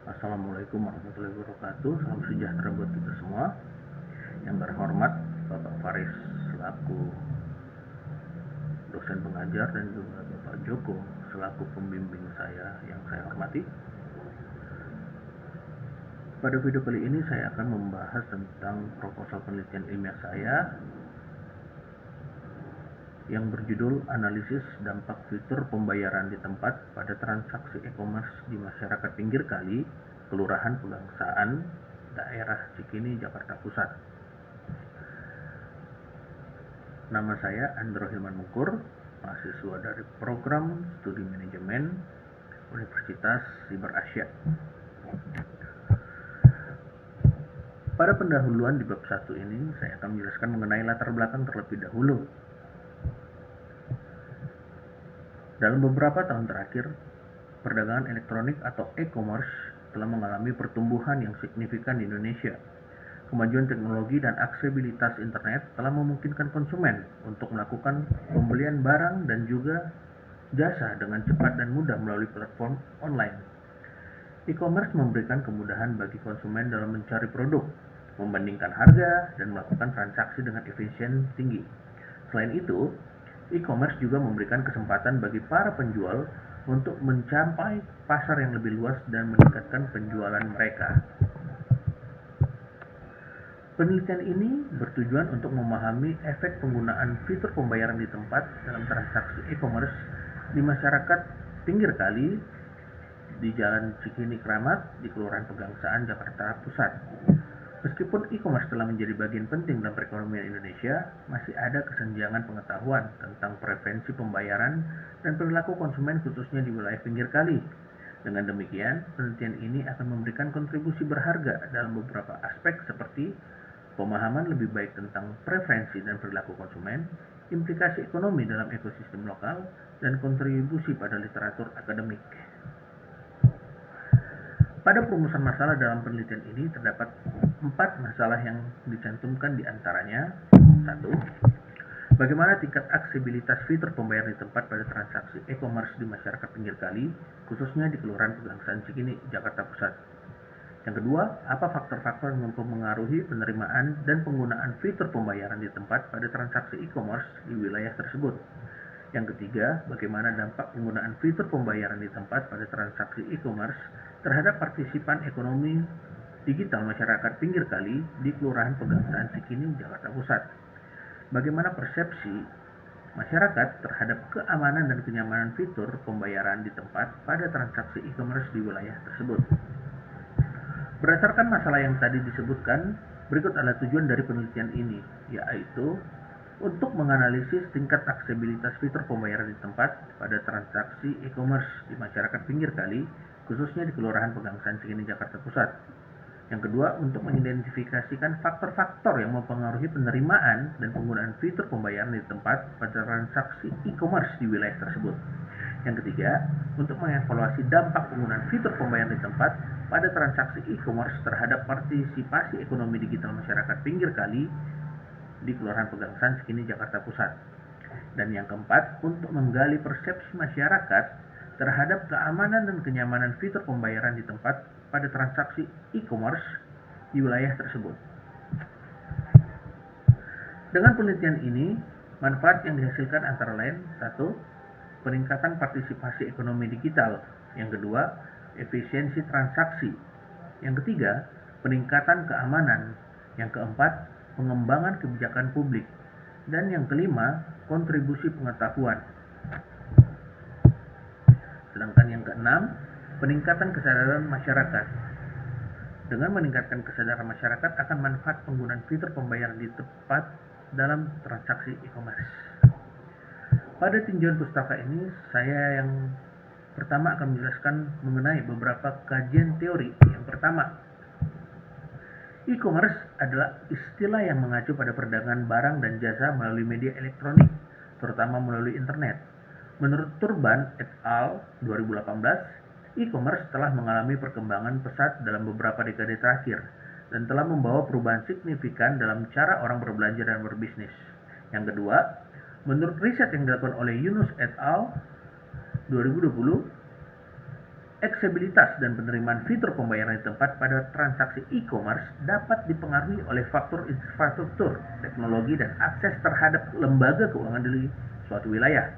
Assalamualaikum warahmatullahi wabarakatuh. Salam sejahtera buat kita semua. Yang terhormat Bapak Faris selaku dosen pengajar dan juga Bapak Joko selaku pembimbing saya yang saya hormati. Pada video kali ini saya akan membahas tentang proposal penelitian ilmiah saya yang berjudul Analisis Dampak Fitur Pembayaran di Tempat pada Transaksi E-commerce di Masyarakat Pinggir Kali, Kelurahan Pegangsaan, Daerah Cikini, Jakarta Pusat. Nama saya Andro Hilman Mungkur, mahasiswa dari Program Studi Manajemen Universitas Siber Asia. Pada pendahuluan di bab 1 ini, saya akan menjelaskan mengenai latar belakang terlebih dahulu. Dalam beberapa tahun terakhir, perdagangan elektronik atau e-commerce telah mengalami pertumbuhan yang signifikan di Indonesia. Kemajuan teknologi dan aksesibilitas internet telah memungkinkan konsumen untuk melakukan pembelian barang dan juga jasa dengan cepat dan mudah melalui platform online. E-commerce memberikan kemudahan bagi konsumen dalam mencari produk, membandingkan harga, dan melakukan transaksi dengan efisien tinggi. Selain itu, e-commerce juga memberikan kesempatan bagi para penjual untuk mencapai pasar yang lebih luas dan meningkatkan penjualan mereka. Penelitian ini bertujuan untuk memahami efek penggunaan fitur pembayaran di tempat dalam transaksi e-commerce di masyarakat pinggir kali di Jalan Cikini Kramat di Kelurahan Pegangsaan, Jakarta Pusat. Meskipun e-commerce telah menjadi bagian penting dalam perekonomian Indonesia, masih ada kesenjangan pengetahuan tentang preferensi pembayaran dan perilaku konsumen khususnya di wilayah pinggir kali. Dengan demikian, penelitian ini akan memberikan kontribusi berharga dalam beberapa aspek seperti pemahaman lebih baik tentang preferensi dan perilaku konsumen, implikasi ekonomi dalam ekosistem lokal, dan kontribusi pada literatur akademik. Pada perumusan masalah dalam penelitian ini terdapat 4 masalah yang dicantumkan di antaranya. 1. Bagaimana tingkat aksesibilitas fitur pembayaran di tempat pada transaksi e-commerce di masyarakat pinggir kali, khususnya di Kelurahan Pegangsaan Cikini, Jakarta Pusat. Yang kedua, apa faktor-faktor yang mempengaruhi penerimaan dan penggunaan fitur pembayaran di tempat pada transaksi e-commerce di wilayah tersebut. Yang ketiga, bagaimana dampak penggunaan fitur pembayaran di tempat pada transaksi e-commerce terhadap partisipan ekonomi digital masyarakat pinggir kali di Kelurahan Pegangsaan Cikini, Jakarta Pusat. Bagaimana persepsi masyarakat terhadap keamanan dan kenyamanan fitur pembayaran di tempat pada transaksi e-commerce di wilayah tersebut. Berdasarkan masalah yang tadi disebutkan, berikut adalah tujuan dari penelitian ini, yaitu untuk menganalisis tingkat aksesibilitas fitur pembayaran di tempat pada transaksi e-commerce di masyarakat pinggir kali, khususnya di Kelurahan Pegangsaan Cikini, Jakarta Pusat. Yang kedua, untuk mengidentifikasikan faktor-faktor yang mempengaruhi penerimaan dan penggunaan fitur pembayaran di tempat pada transaksi e-commerce di wilayah tersebut. Yang ketiga, untuk mengevaluasi dampak penggunaan fitur pembayaran di tempat pada transaksi e-commerce terhadap partisipasi ekonomi digital masyarakat pinggir kali di Kelurahan Pegangsaan Cikini, Jakarta Pusat. Dan yang keempat, untuk menggali persepsi masyarakat terhadap keamanan dan kenyamanan fitur pembayaran di tempat pada transaksi e-commerce di wilayah tersebut. Dengan penelitian ini, manfaat yang dihasilkan antara lain: 1. Peningkatan partisipasi ekonomi digital. Yang kedua, efisiensi transaksi. Yang ketiga, peningkatan keamanan. Yang keempat, pengembangan kebijakan publik. Dan yang kelima, kontribusi pengetahuan. Sedangkan yang keenam, peningkatan kesadaran masyarakat. Dengan meningkatkan kesadaran masyarakat akan manfaat penggunaan fitur pembayaran di tempat dalam transaksi e-commerce. Pada tinjauan pustaka ini, saya yang pertama akan menjelaskan mengenai beberapa kajian teori. Yang pertama, e-commerce adalah istilah yang mengacu pada perdagangan barang dan jasa melalui media elektronik, terutama melalui internet. Menurut Turban et al. 2018, e-commerce telah mengalami perkembangan pesat dalam beberapa dekade terakhir dan telah membawa perubahan signifikan dalam cara orang berbelanja dan berbisnis. Yang kedua, menurut riset yang dilakukan oleh Yunus et al. 2020, Aksesibilitas dan penerimaan fitur pembayaran di tempat pada transaksi e-commerce dapat dipengaruhi oleh faktor infrastruktur, teknologi, dan akses terhadap lembaga keuangan di suatu wilayah.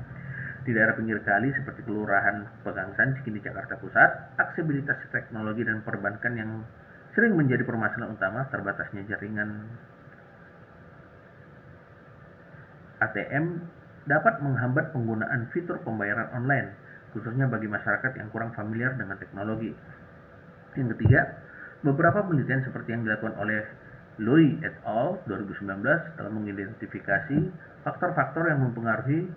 Di daerah pinggir kali seperti Kelurahan Pegangsan, Cikini, Jakarta Pusat, aksesibilitas teknologi dan perbankan yang sering menjadi permasalahan utama. Terbatasnya jaringan ATM dapat menghambat penggunaan fitur pembayaran online, khususnya bagi masyarakat yang kurang familiar dengan teknologi. Yang ketiga, beberapa penelitian seperti yang dilakukan oleh Loy et al. 2019 dalam mengidentifikasi faktor-faktor yang mempengaruhi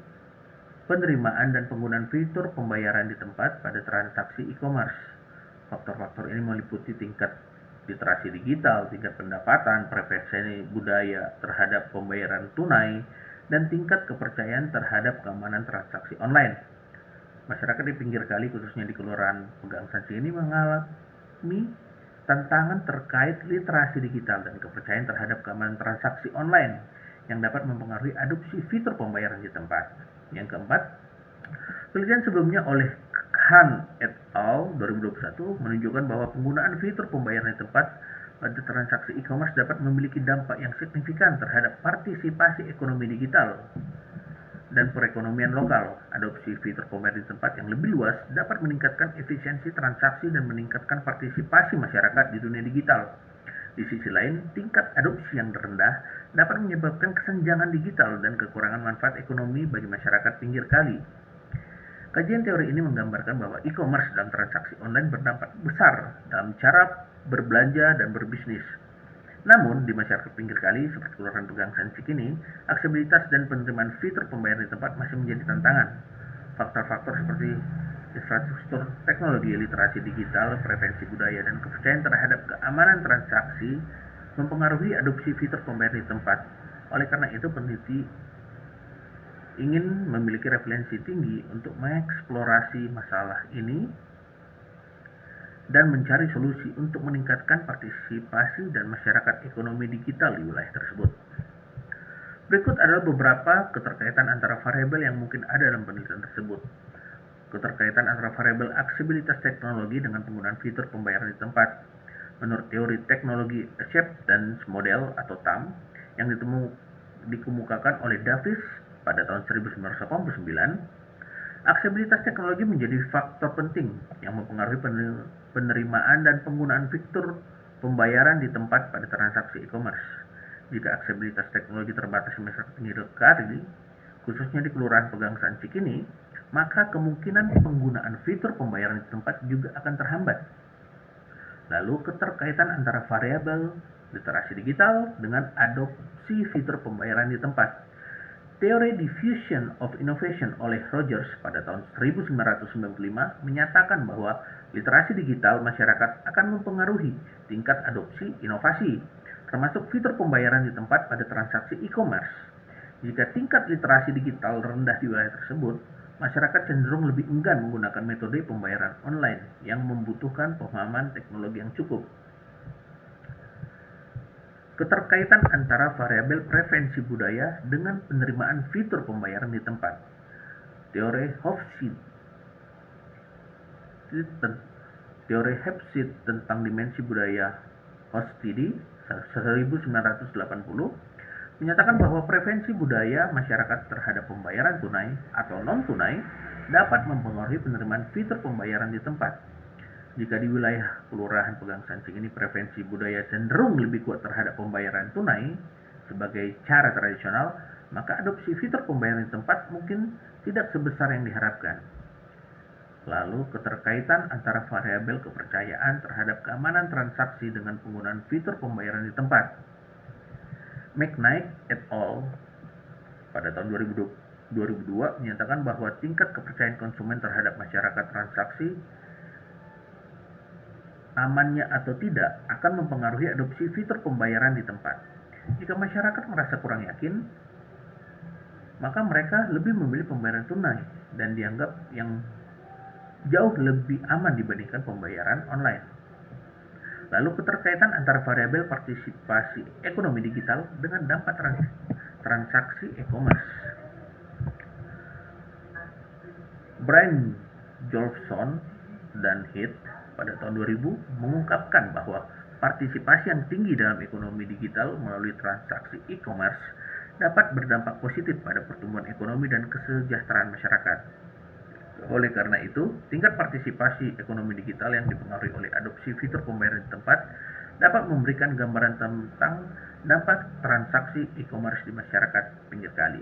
penerimaan dan penggunaan fitur pembayaran di tempat pada transaksi e-commerce. Faktor-faktor ini meliputi tingkat literasi digital, tingkat pendapatan, preferensi budaya terhadap pembayaran tunai, dan tingkat kepercayaan terhadap keamanan transaksi online. Masyarakat di pinggir kali, khususnya di Kelurahan Pegangsan ini, mengalami tantangan terkait literasi digital dan kepercayaan terhadap keamanan transaksi online yang dapat mempengaruhi adopsi fitur pembayaran di tempat. Yang keempat, penelitian sebelumnya oleh Khan et al. 2021 menunjukkan bahwa penggunaan fitur pembayaran di tempat pada transaksi e-commerce dapat memiliki dampak yang signifikan terhadap partisipasi ekonomi digital dan perekonomian lokal. Adopsi fitur pembayaran di tempat yang lebih luas dapat meningkatkan efisiensi transaksi dan meningkatkan partisipasi masyarakat di dunia digital. Di sisi lain, tingkat adopsi yang rendah dapat menyebabkan kesenjangan digital dan kekurangan manfaat ekonomi bagi masyarakat pinggir kali. Kajian teori ini menggambarkan bahwa e-commerce dalam transaksi online berdampak besar dalam cara berbelanja dan berbisnis. Namun, di masyarakat pinggir kali seperti Kelurahan Pegangsan Cikini, aksesibilitas dan penerimaan fitur pembayaran di tempat masih menjadi tantangan. Faktor-faktor seperti infrastruktur teknologi, literasi digital, preferensi budaya, dan kepercayaan terhadap keamanan transaksi mempengaruhi adopsi fitur pembayaran di tempat. Oleh karena itu, peneliti ingin memiliki referensi tinggi untuk mengeksplorasi masalah ini dan mencari solusi untuk meningkatkan partisipasi dan masyarakat ekonomi digital di wilayah tersebut. Berikut adalah beberapa keterkaitan antara variabel yang mungkin ada dalam penelitian tersebut. Keterkaitan antara variabel aksesibilitas teknologi dengan penggunaan fitur pembayaran di tempat. Menurut teori teknologi acceptance model atau TAM yang dikemukakan oleh Davis pada tahun 1989, aksesibilitas teknologi menjadi faktor penting yang mempengaruhi penerimaan dan penggunaan fitur pembayaran di tempat pada transaksi e-commerce. Jika aksesibilitas teknologi terbatas di masyarakat pinggir kali, khususnya di Kelurahan Pegangsan Cikini, maka kemungkinan penggunaan fitur pembayaran di tempat juga akan terhambat. Lalu, keterkaitan antara variabel literasi digital dengan adopsi fitur pembayaran di tempat. Teori Diffusion of Innovation oleh Rogers pada tahun 1995 menyatakan bahwa literasi digital masyarakat akan mempengaruhi tingkat adopsi inovasi, termasuk fitur pembayaran di tempat pada transaksi e-commerce. Jika tingkat literasi digital rendah di wilayah tersebut, masyarakat cenderung lebih enggan menggunakan metode pembayaran online yang membutuhkan pemahaman teknologi yang cukup. Keterkaitan antara variabel preferensi budaya dengan penerimaan fitur pembayaran di tempat. Teori Hofstede tentang dimensi budaya Hofstede 1980 menyatakan bahwa preferensi budaya masyarakat terhadap pembayaran tunai atau non-tunai dapat mempengaruhi penerimaan fitur pembayaran di tempat. Jika di wilayah Kelurahan Pegangsan ini preferensi budaya cenderung lebih kuat terhadap pembayaran tunai sebagai cara tradisional, maka adopsi fitur pembayaran di tempat mungkin tidak sebesar yang diharapkan. Lalu, keterkaitan antara variabel kepercayaan terhadap keamanan transaksi dengan penggunaan fitur pembayaran di tempat. McKnight et al. Pada tahun 2002 menyatakan bahwa tingkat kepercayaan konsumen terhadap masyarakat transaksi amannya atau tidak akan mempengaruhi adopsi fitur pembayaran di tempat. Jika masyarakat merasa kurang yakin, maka mereka lebih memilih pembayaran tunai dan dianggap yang jauh lebih aman dibandingkan pembayaran online. Lalu, keterkaitan antara variabel partisipasi ekonomi digital dengan dampak transaksi e-commerce. Brian Jolfson dan Heath pada tahun 2000 mengungkapkan bahwa partisipasi yang tinggi dalam ekonomi digital melalui transaksi e-commerce dapat berdampak positif pada pertumbuhan ekonomi dan kesejahteraan masyarakat. Oleh karena itu, tingkat partisipasi ekonomi digital yang dipengaruhi oleh adopsi fitur pembayaran di tempat dapat memberikan gambaran tentang dampak transaksi e-commerce di masyarakat pinggir kali.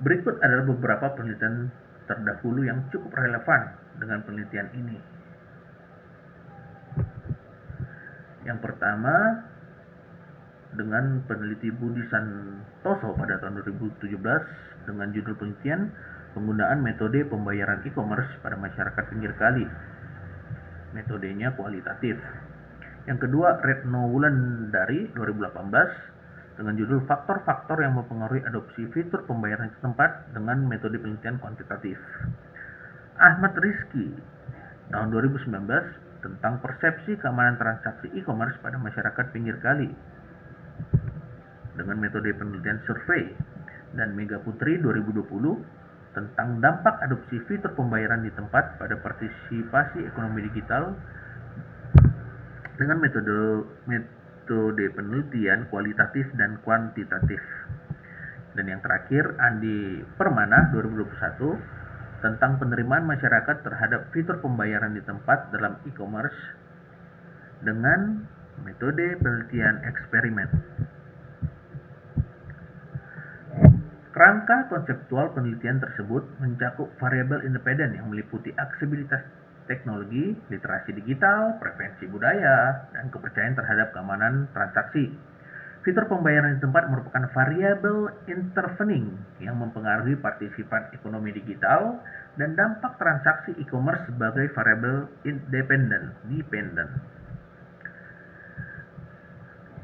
Berikut adalah beberapa penelitian terdahulu yang cukup relevan dengan penelitian ini. Yang pertama, dengan peneliti Budi Santoso pada tahun 2017 dengan judul penelitian penggunaan metode pembayaran e-commerce pada masyarakat pinggir kali. Metodenya kualitatif. Yang kedua, Retno Wulandari 2018 dengan judul faktor-faktor yang mempengaruhi adopsi fitur pembayaran setempat dengan metode penelitian kuantitatif. Ahmad Rizky tahun 2019 tentang persepsi keamanan transaksi e-commerce pada masyarakat pinggir kali dengan metode penelitian survei, dan Mega Putri 2020 tentang dampak adopsi fitur pembayaran di tempat pada partisipasi ekonomi digital dengan metode penelitian kualitatif dan kuantitatif. Dan yang terakhir, Andi Permana 2021 tentang penerimaan masyarakat terhadap fitur pembayaran di tempat dalam e-commerce dengan metode penelitian eksperimen. Kerangka konseptual penelitian tersebut mencakup variabel independen yang meliputi aksesibilitas teknologi, literasi digital, preferensi budaya, dan kepercayaan terhadap keamanan transaksi. Fitur pembayaran di tempat merupakan variabel intervening yang mempengaruhi partisipan ekonomi digital, dan dampak transaksi e-commerce sebagai variabel dependent.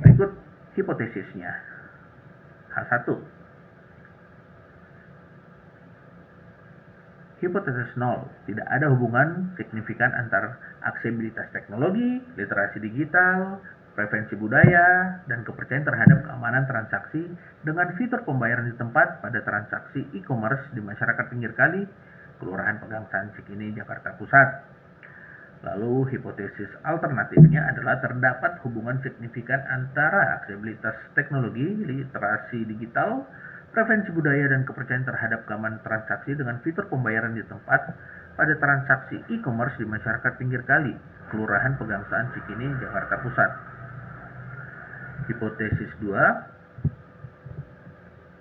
Berikut hipotesisnya. H1. Hipotesis 0. Tidak ada hubungan signifikan antara aksesibilitas teknologi, literasi digital, preferensi budaya, dan kepercayaan terhadap keamanan transaksi dengan fitur pembayaran di tempat pada transaksi e-commerce di masyarakat pinggir kali, Kelurahan Pegangsaan Cikini, Jakarta Pusat. Lalu hipotesis alternatifnya adalah terdapat hubungan signifikan antara aksesibilitas teknologi, literasi digital, preferensi budaya, dan kepercayaan terhadap keamanan transaksi dengan fitur pembayaran di tempat pada transaksi e-commerce di masyarakat pinggir kali, Kelurahan Pegangsaan Cikini, Jakarta Pusat. Hipotesis 2.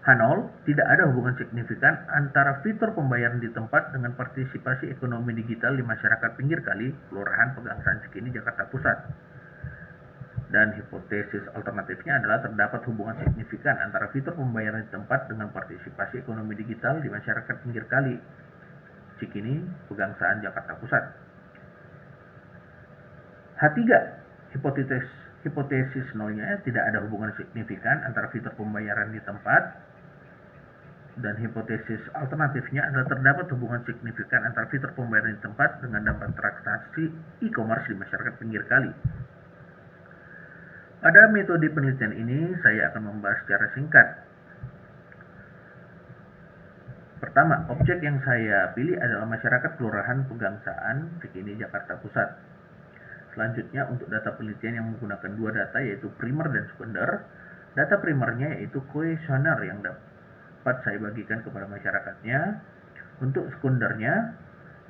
H0. Tidak ada hubungan signifikan antara fitur pembayaran di tempat dengan partisipasi ekonomi digital di masyarakat pinggir kali, Kelurahan Pegangsaan Cikini, Jakarta Pusat. Dan hipotesis alternatifnya adalah terdapat hubungan signifikan antara fitur pembayaran di tempat dengan partisipasi ekonomi digital di masyarakat pinggir kali, Cikini, Pegangsaan, Jakarta Pusat. H3. Hipotesis nolnya tidak ada hubungan signifikan antara fitur pembayaran di tempat, dan hipotesis alternatifnya adalah terdapat hubungan signifikan antara fitur pembayaran di tempat dengan dampak transaksi e-commerce di masyarakat pinggir kali. Pada metode penelitian ini, saya akan membahas secara singkat. Pertama, objek yang saya pilih adalah masyarakat Kelurahan Pegangsaan Cikini, Jakarta Pusat. Selanjutnya, untuk data penelitian yang menggunakan dua data, yaitu primer dan sekunder. Data primernya yaitu kuesioner yang dapat saya bagikan kepada masyarakatnya. Untuk sekundernya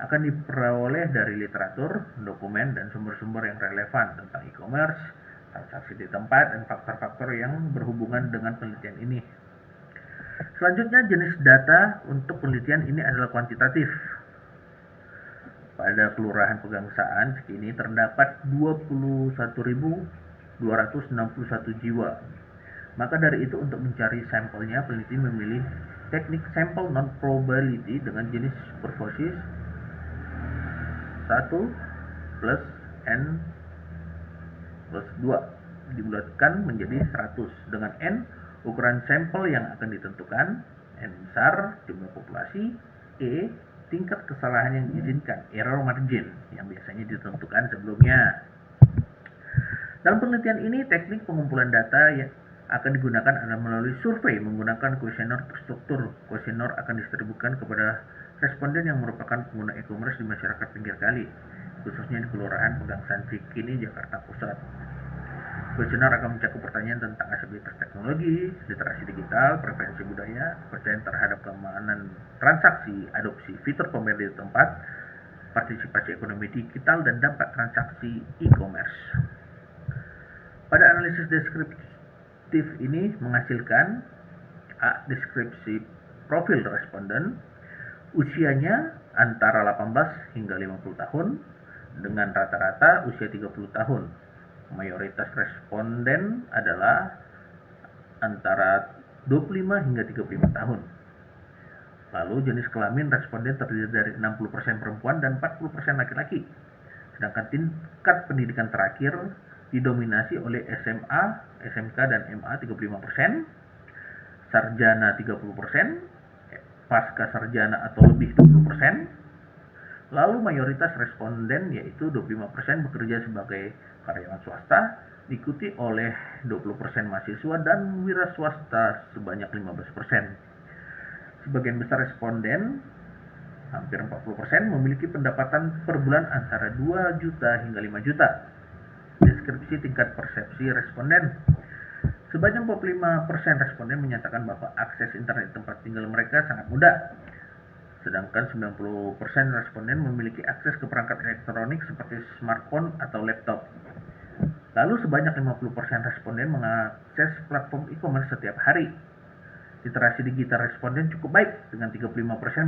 akan diperoleh dari literatur, dokumen, dan sumber-sumber yang relevan tentang e-commerce, transaksi di tempat, dan faktor-faktor yang berhubungan dengan penelitian ini. Selanjutnya, jenis data untuk penelitian ini adalah kuantitatif. Pada Kelurahan Pegangsaan Cikini terdapat 21.261 jiwa. Maka dari itu, untuk mencari sampelnya, peneliti memilih teknik sampel non-probability dengan jenis superposis 1 plus N plus 2 dibulatkan menjadi 100 dengan N ukuran sampel yang akan ditentukan, N besar jumlah populasi, E tingkat kesalahan yang diizinkan, error margin yang biasanya ditentukan sebelumnya. Dalam penelitian ini, teknik pengumpulan data yang akan digunakan adalah melalui survei menggunakan kuesioner terstruktur. Kuesioner akan didistribusikan kepada responden yang merupakan pengguna e-commerce di masyarakat pinggir kali, khususnya di Kelurahan Pegangsaan Cikini, Jakarta Pusat. Kuesioner akan mencakup pertanyaan tentang aksesibilitas teknologi, literasi digital, preferensi budaya, kepercayaan terhadap keamanan transaksi, adopsi fitur pembayaran di tempat, partisipasi ekonomi digital, dan dampak transaksi e-commerce. Pada analisis deskriptif ini menghasilkan A. Deskripsi profil responden, usianya antara 18 hingga 50 tahun dengan rata-rata usia 30 tahun. Mayoritas responden adalah antara 25 hingga 35 tahun. Lalu jenis kelamin responden terdiri dari 60% perempuan dan 40% laki-laki. Sedangkan tingkat pendidikan terakhir didominasi oleh SMA, SMK, dan MA 35%, sarjana 30%, pasca sarjana atau lebih 20%. Lalu mayoritas responden yaitu 25% bekerja sebagai karyawan swasta, diikuti oleh 20% mahasiswa dan wira swasta sebanyak 15%. Sebagian besar responden, hampir 40%, memiliki pendapatan per bulan antara 2 juta hingga 5 juta. Deskripsi tingkat persepsi responden. Sebanyak 45% responden menyatakan bahwa akses internet di tempat tinggal mereka sangat mudah. Sedangkan 90% responden memiliki akses ke perangkat elektronik seperti smartphone atau laptop. Lalu sebanyak 50% responden mengakses platform e-commerce setiap hari. Literasi digital responden cukup baik, dengan 35%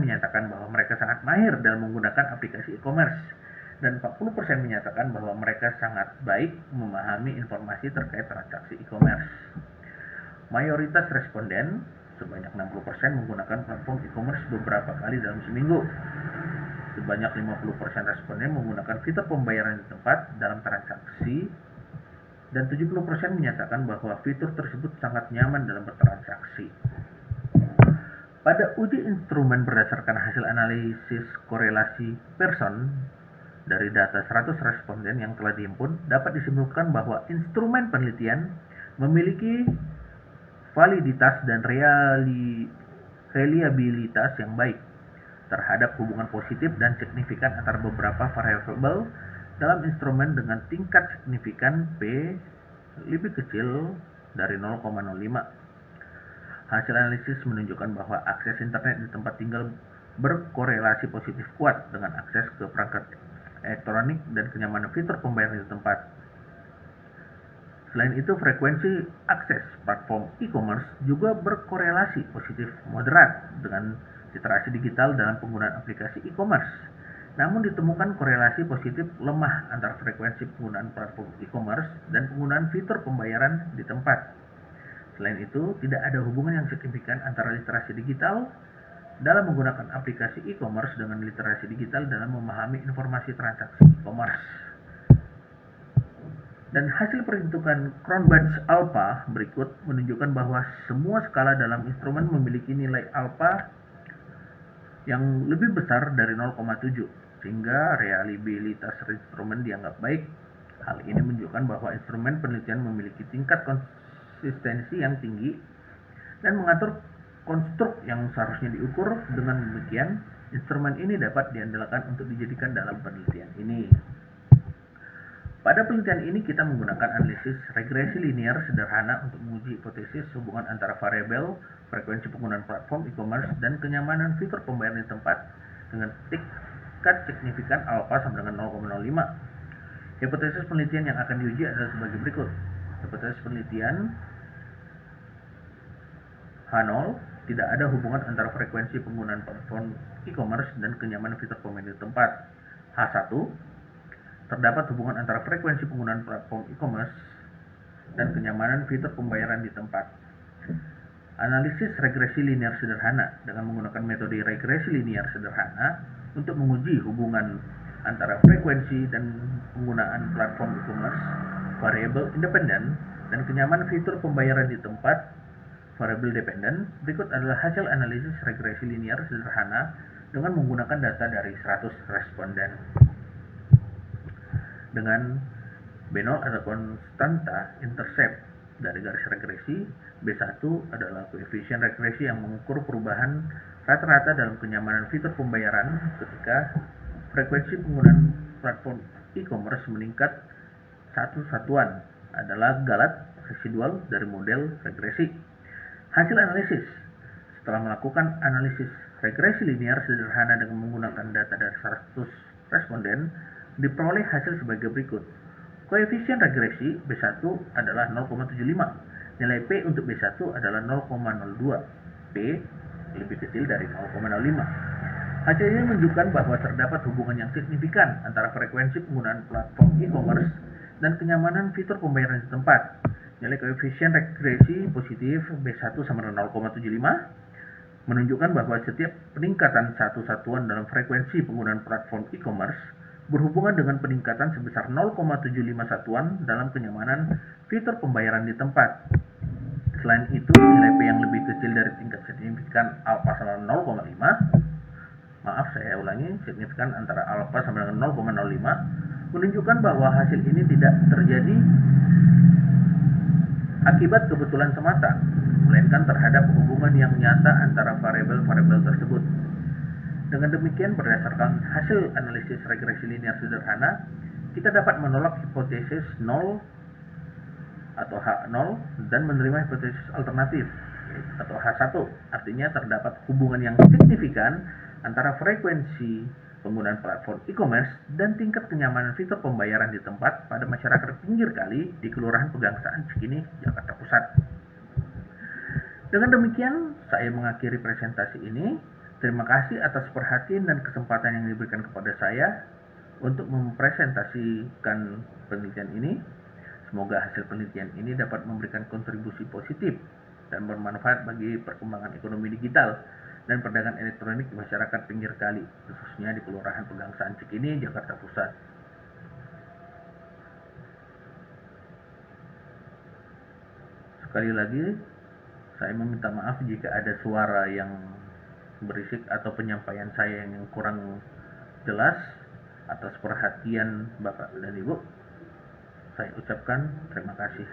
menyatakan bahwa mereka sangat mahir dalam menggunakan aplikasi e-commerce, dan 40% menyatakan bahwa mereka sangat baik memahami informasi terkait transaksi e-commerce. Mayoritas responden, sebanyak 60%, menggunakan platform e-commerce beberapa kali dalam seminggu. Sebanyak 50% responden menggunakan fitur pembayaran di tempat dalam transaksi, dan 70% menyatakan bahwa fitur tersebut sangat nyaman dalam bertransaksi. Pada uji instrumen berdasarkan hasil analisis korelasi Pearson dari data 100 responden yang telah dihimpun, dapat disimpulkan bahwa instrumen penelitian memiliki validitas dan reliabilitas yang baik terhadap hubungan positif dan signifikan antara beberapa variabel dalam instrumen dengan tingkat signifikan P lebih kecil dari 0,05. Hasil analisis menunjukkan bahwa akses internet di tempat tinggal berkorelasi positif kuat dengan akses ke perangkat elektronik dan kenyamanan fitur pembayaran di tempat. Selain itu, frekuensi akses platform e-commerce juga berkorelasi positif moderat dengan literasi digital dalam penggunaan aplikasi e-commerce. Namun ditemukan korelasi positif lemah antara frekuensi penggunaan platform e-commerce dan penggunaan fitur pembayaran di tempat. Selain itu, tidak ada hubungan yang signifikan antara literasi digital dalam menggunakan aplikasi e-commerce dengan literasi digital dalam memahami informasi transaksi e-commerce. Dan hasil perhitungan Cronbach alpha berikut menunjukkan bahwa semua skala dalam instrumen memiliki nilai alpha yang lebih besar dari 0,7, sehingga reliabilitas instrumen dianggap baik. Hal ini menunjukkan bahwa instrumen penelitian memiliki tingkat konsistensi yang tinggi dan mengatur konstruk yang seharusnya diukur. Dengan demikian, instrumen ini dapat diandalkan untuk dijadikan dalam penelitian ini. Pada penelitian ini kita menggunakan analisis regresi linear sederhana untuk menguji hipotesis hubungan antara variabel frekuensi penggunaan platform e-commerce dan kenyamanan fitur pembayaran di tempat dengan tingkat signifikan alpha sama dengan 0,05. Hipotesis penelitian yang akan diuji adalah sebagai berikut. Hipotesis penelitian H0, tidak ada hubungan antara frekuensi penggunaan platform e-commerce dan kenyamanan fitur pembayaran di tempat. H1, terdapat hubungan antara frekuensi penggunaan platform e-commerce dan kenyamanan fitur pembayaran di tempat. Analisis regresi linear sederhana dengan menggunakan metode regresi linear sederhana untuk menguji hubungan antara frekuensi dan penggunaan platform e-commerce, variabel independen, dan kenyamanan fitur pembayaran di tempat, variabel dependen. Berikut adalah hasil analisis regresi linear sederhana dengan menggunakan data dari 100 responden. Dengan B0 ada konstanta intercept dari garis regresi. B1 adalah koefisien regresi yang mengukur perubahan rata-rata dalam kenyamanan fitur pembayaran ketika frekuensi penggunaan platform e-commerce meningkat satu satuan, adalah galat residual dari model regresi. Hasil analisis: setelah melakukan analisis regresi linear sederhana dengan menggunakan data dari 100 responden, diperoleh hasil sebagai berikut. Koefisien regresi B1 adalah 0,75. Nilai P untuk B1 adalah 0,02. P lebih kecil dari 0,05. Hasil ini menunjukkan bahwa terdapat hubungan yang signifikan antara frekuensi penggunaan platform e-commerce dan kenyamanan fitur pembayaran di tempat. Nilai koefisien regresi positif B1 sama dengan 0,75 menunjukkan bahwa setiap peningkatan satu satuan dalam frekuensi penggunaan platform e-commerce berhubungan dengan peningkatan sebesar 0,75 satuan dalam kenyamanan fitur pembayaran di tempat. Selain itu, nilai P yang lebih kecil dari tingkat signifikan alfa sama 0,5, signifikan antara alfa sama dengan 0,05, menunjukkan bahwa hasil ini tidak terjadi akibat kebetulan semata, melainkan terhadap hubungan yang nyata antara variabel-variabel tersebut. Dengan demikian, berdasarkan hasil analisis regresi linear sederhana, kita dapat menolak hipotesis 0 atau H0 dan menerima hipotesis alternatif atau H1. Artinya terdapat hubungan yang signifikan antara frekuensi penggunaan platform e-commerce dan tingkat kenyamanan fitur pembayaran di tempat pada masyarakat pinggir kali di Kelurahan Pegangsaan, Cikini, Jakarta Pusat. Dengan demikian, saya mengakhiri presentasi ini. Terima kasih atas perhatian dan kesempatan yang diberikan kepada saya untuk mempresentasikan penelitian ini. Semoga hasil penelitian ini dapat memberikan kontribusi positif dan bermanfaat bagi perkembangan ekonomi digital dan perdagangan elektronik di masyarakat pinggir kali, khususnya di Kelurahan Pegangsaan Cikini, Jakarta Pusat. Sekali lagi, saya meminta maaf jika ada suara yang berisik atau penyampaian saya yang kurang jelas. Atas perhatian Bapak dan Ibu, saya ucapkan terima kasih.